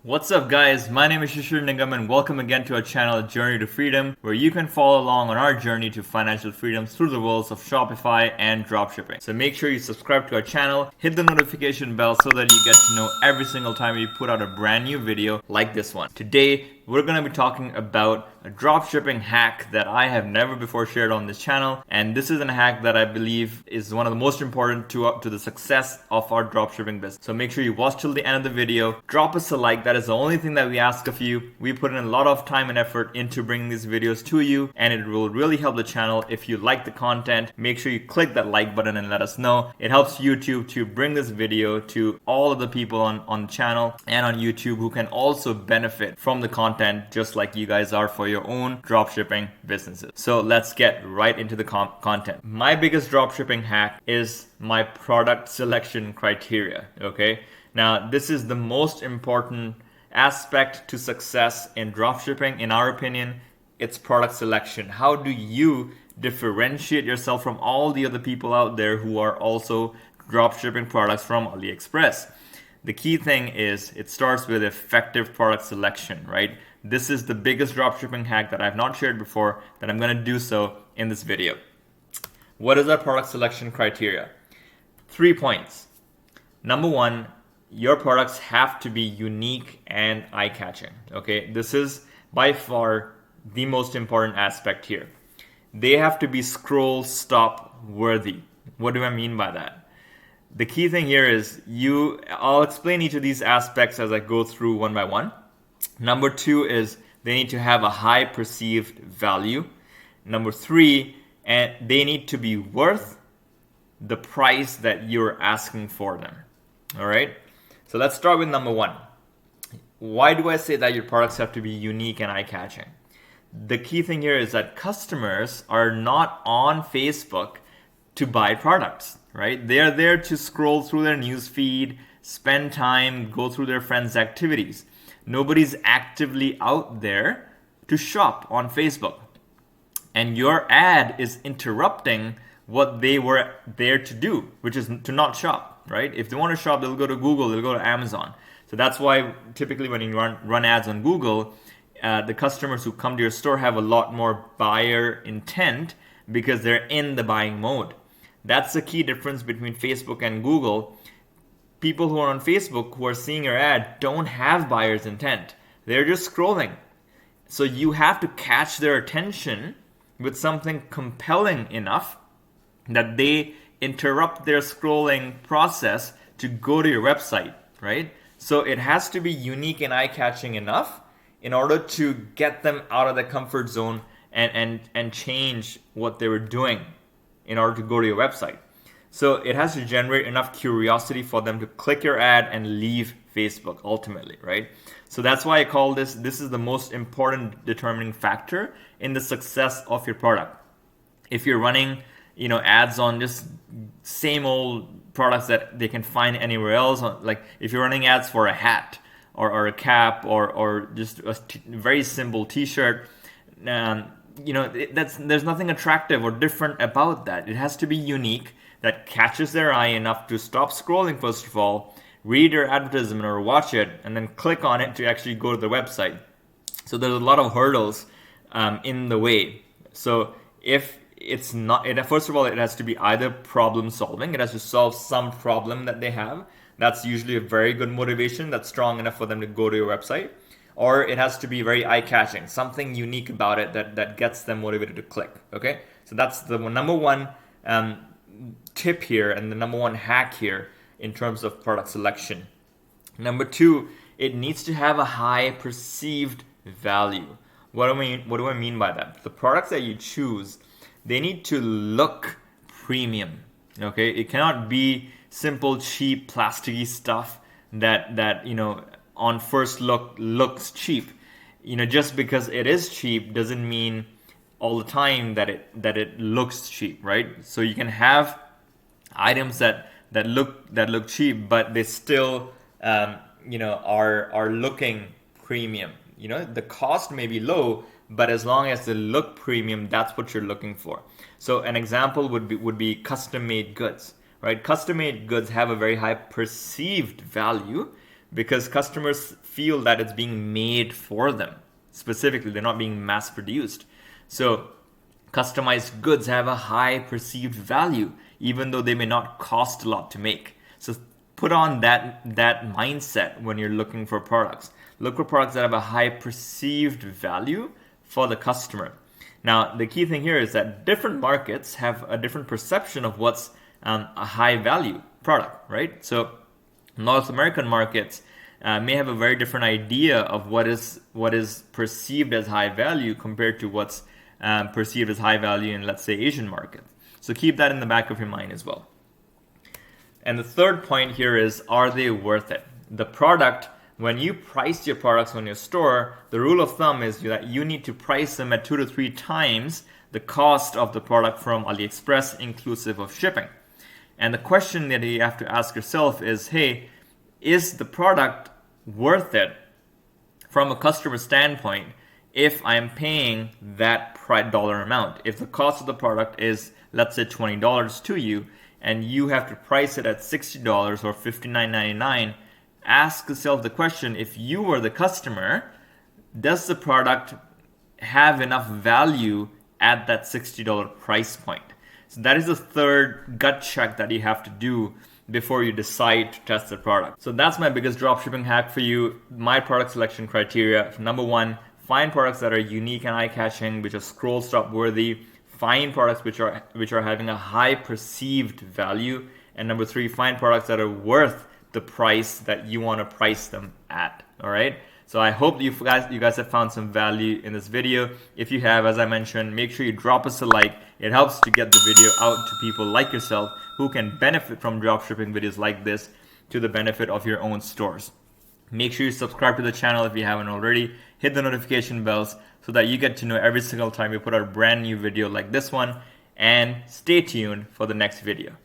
What's up guys, my name is Shishir Nigam and welcome again to our channel Journey to Freedom, where you can follow along on our journey to financial freedom through the worlds of Shopify and dropshipping. So make sure you subscribe to our channel, hit the notification bell so that you get to know every single time we put out a brand new video like this one. Today, we're going to be talking about a dropshipping hack that I have never before shared on this channel, and this is a hack that I believe is one of the most important to the success of our dropshipping business. So make sure you watch till the end of the video, drop us a like. That is the only thing that we ask of you. We put in a lot of time and effort into bringing these videos to you, and it will really help the channel. If you like the content, make sure you click that like button and let us know. It helps YouTube to bring this video to all of the people on the channel and on YouTube who can also benefit from the content just like you guys are for your own dropshipping businesses. So let's get right into the content. My biggest dropshipping hack is my product selection criteria. Okay, now this is the most important aspect to success in dropshipping. In our opinion, it's product selection. How do you differentiate yourself from all the other people out there who are also dropshipping products from AliExpress? The key thing is it starts with effective product selection, right? This is the biggest dropshipping hack that I've not shared before, that I'm going to do so in this video. What is our product selection criteria? 3 points. Number one, your products have to be unique and eye-catching. Okay, this is by far the most important aspect here. They have to be scroll stop worthy. What do I mean by that? The key thing here is I'll explain each of these aspects as I go through one by one. Number two is they need to have a high perceived value. Number three, and they need to be worth the price that you're asking for them. All right. So let's start with number one. Why do I say that your products have to be unique and eye-catching? The key thing here is that customers are not on Facebook to buy products, right? They are there to scroll through their news feed, spend time, go through their friends' activities. Nobody's actively out there to shop on Facebook. And your ad is interrupting what they were there to do, which is to not shop, right? If they want to shop, they'll go to Google, they'll go to Amazon. So that's why typically when you run ads on Google, the customers who come to your store have a lot more buyer intent because they're in the buying mode. That's the key difference between Facebook and Google. People who are on Facebook who are seeing your ad don't have buyer's intent. They're just scrolling. So you have to catch their attention with something compelling enough that they interrupt their scrolling process to go to your website, right? So it has to be unique and eye-catching enough in order to get them out of the comfort zone and change what they were doing in order to go to your website. So it has to generate enough curiosity for them to click your ad and leave Facebook ultimately, right? So that's why I call this is the most important determining factor in the success of your product. If you're running, ads on just same old products that they can find anywhere else, like if you're running ads for a hat or a cap or just a very simple t-shirt, there's nothing attractive or different about that. It has to be unique, that catches their eye enough to stop scrolling first of all, read your advertisement or watch it, and then click on it to actually go to the website. So there's a lot of hurdles in the way. So if it's not, first of all, it has to be either problem solving. It has to solve some problem that they have. That's usually a very good motivation that's strong enough for them to go to your website. Or it has to be very eye-catching, something unique about it that gets them motivated to click. Okay, so that's the number one tip here and the number one hack here in terms of product selection. Number two, it needs to have a high perceived value. What do I mean by that? The products that you choose, they need to look premium. Okay, it cannot be simple, cheap, plasticky stuff that on first look looks cheap. Just because it is cheap doesn't mean all the time that it looks cheap, right? So you can have items that look cheap, but they still are looking premium. The cost may be low, but as long as they look premium, that's what you're looking for. So an example would be custom made goods, right? Custom made goods have a very high perceived value because customers feel that it's being made for them. Specifically, they're not being mass produced. So customized goods have a high perceived value, even though they may not cost a lot to make. So put on that mindset when you're looking for products. Look for products that have a high perceived value for the customer. Now, the key thing here is that different markets have a different perception of what's a high value product, right? So North American markets may have a very different idea of what is perceived as high value compared to what's perceived as high value in, let's say, Asian markets. So keep that in the back of your mind as well. And the third point here is, are they worth it? The product, when you price your products on your store, the rule of thumb is that you need to price them at 2 to 3 times the cost of the product from AliExpress, inclusive of shipping. And the question that you have to ask yourself is, hey, is the product worth it from a customer standpoint if I'm paying that dollar amount? If the cost of the product is, let's say, $20 to you, and you have to price it at $60 or $59.99, ask yourself the question, if you were the customer, does the product have enough value at that $60 price point? So that is the third gut check that you have to do before you decide to test the product. So that's my biggest dropshipping hack for you. My product selection criteria: number 1, find products that are unique and eye-catching, which are scroll stop worthy. Find products which are having a high perceived value. And number 3, find products that are worth the price that you want to price them at. All right. So I hope you guys have found some value in this video. If you have, as I mentioned, make sure you drop us a like. It helps to get the video out to people like yourself who can benefit from dropshipping videos like this, to the benefit of your own stores. Make sure you subscribe to the channel if you haven't already. Hit the notification bells so that you get to know every single time we put out a brand new video like this one. And stay tuned for the next video.